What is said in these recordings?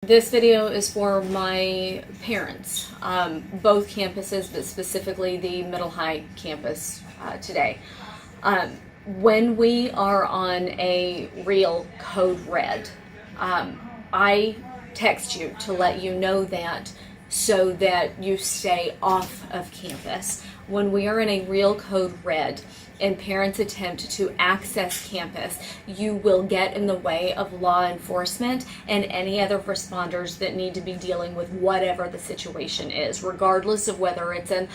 This video is for my parents, both campuses, but specifically the Middle High campus today. When we are on a real code red, I text you to let you know that so that you stay off of campus. When we are in a real code red and parents attempt to access campus, you will get in the way of law enforcement and any other responders that need to be dealing with whatever the situation is, regardless of whether it's an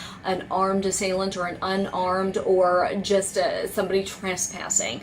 armed assailant or an unarmed or just somebody trespassing.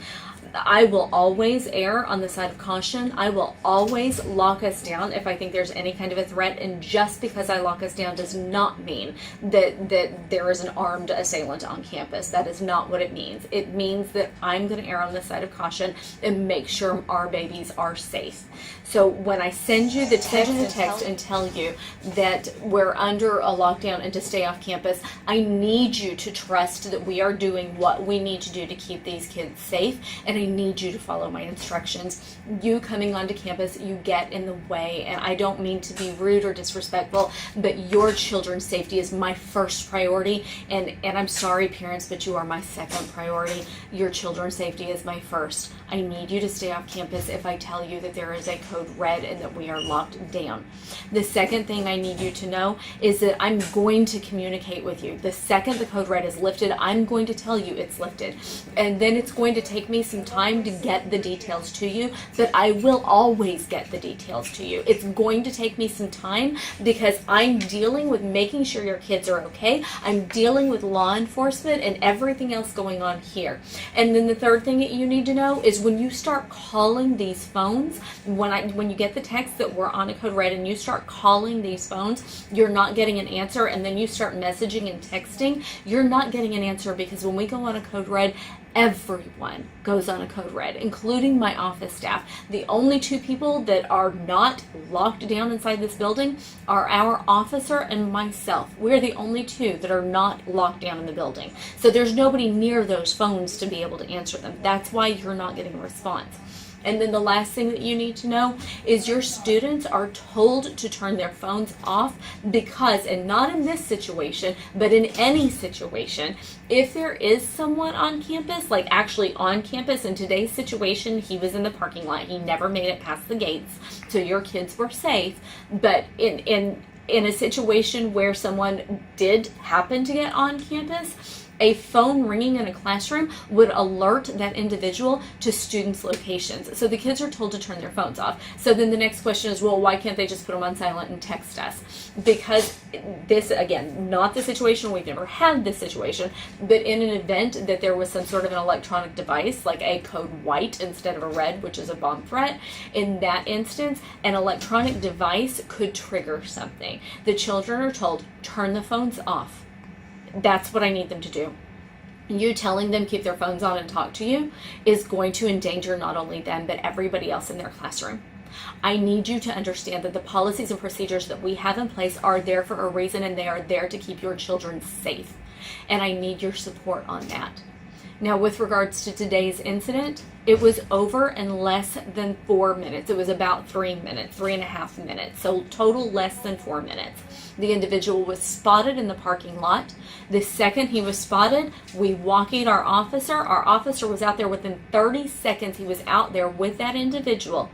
I will always err on the side of caution. I will always lock us down if I think there's any kind of a threat, and just because I lock us down does not mean that there is an armed assailant on campus. That is not what it means. It means that I'm going to err on the side of caution and make sure our babies are safe. So when I send you the text and tell you that we're under a lockdown and to stay off campus, I need you to trust that we are doing what we need to do to keep these kids safe, and I need you to follow my instructions. You coming onto campus, you get in the way, and I don't mean to be rude or disrespectful, but your children's safety is my first priority, and I'm sorry, parents, but you are my second priority. Your children's safety is my first. I need you to stay off campus if I tell you that there is a code red and that we are locked down. The second thing I need you to know is that I'm going to communicate with you. The second the code red is lifted, I'm going to tell you it's lifted, and then it's going to take me some time to get the details to you, but I will always get the details to you. It's going to take me some time because I'm dealing with making sure your kids are okay. I'm dealing with law enforcement and everything else going on here. And then the third thing that you need to know is when you start calling these phones, when you get the text that we're on a code red and you start calling these phones, you're not getting an answer, and then you start messaging and texting, you're not getting an answer, because when we go on a code red, everyone goes on a code red, including my office staff. The only two people that are not locked down inside this building are our officer and myself. We're the only two that are not locked down in the building. So there's nobody near those phones to be able to answer them. That's why you're not getting a response. And then the last thing that you need to know is your students are told to turn their phones off because, and not in this situation, but in any situation, if there is someone on campus, like actually on campus, in today's situation, he was in the parking lot. He never made it past the gates, so your kids were safe. But in a situation where someone did happen to get on campus, a phone ringing in a classroom would alert that individual to students' locations. So the kids are told to turn their phones off. So then the next question is, well, why can't they just put them on silent and text us? Because this, again, not the situation, we've never had this situation, but in an event that there was some sort of an electronic device, like a code white instead of a red, which is a bomb threat, in that instance, an electronic device could trigger something. The children are told, turn the phones off. That's what I need them to do. You telling them keep their phones on and talk to you is going to endanger not only them, but everybody else in their classroom. I need you to understand that the policies and procedures that we have in place are there for a reason, and they are there to keep your children safe. And I need your support on that. Now, with regards to today's incident, it was over in less than 4 minutes. It was about 3 minutes, 3.5 minutes. So total less than 4 minutes. The individual was spotted in the parking lot. The second he was spotted, we walkied our officer. Our officer was out there within 30 seconds. He was out there with that individual.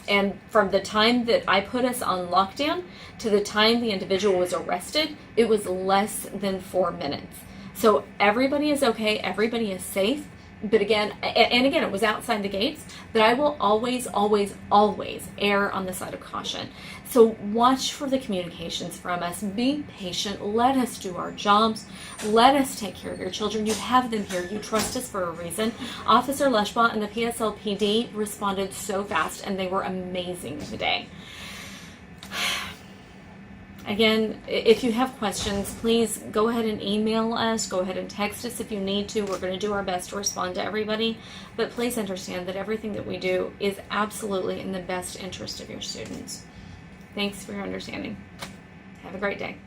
And from the time that I put us on lockdown to the time the individual was arrested, it was less than 4 minutes. So everybody is okay, everybody is safe, but again, it was outside the gates, but I will always, always, always err on the side of caution. So watch for the communications from us, be patient, let us do our jobs, let us take care of your children. You have them here, you trust us for a reason. Officer Leshbot and the PSLPD responded so fast, and they were amazing today. Again, if you have questions, please go ahead and email us, go ahead and text us if you need to. We're going to do our best to respond to everybody, but please understand that everything that we do is absolutely in the best interest of your students. Thanks for your understanding. Have a great day.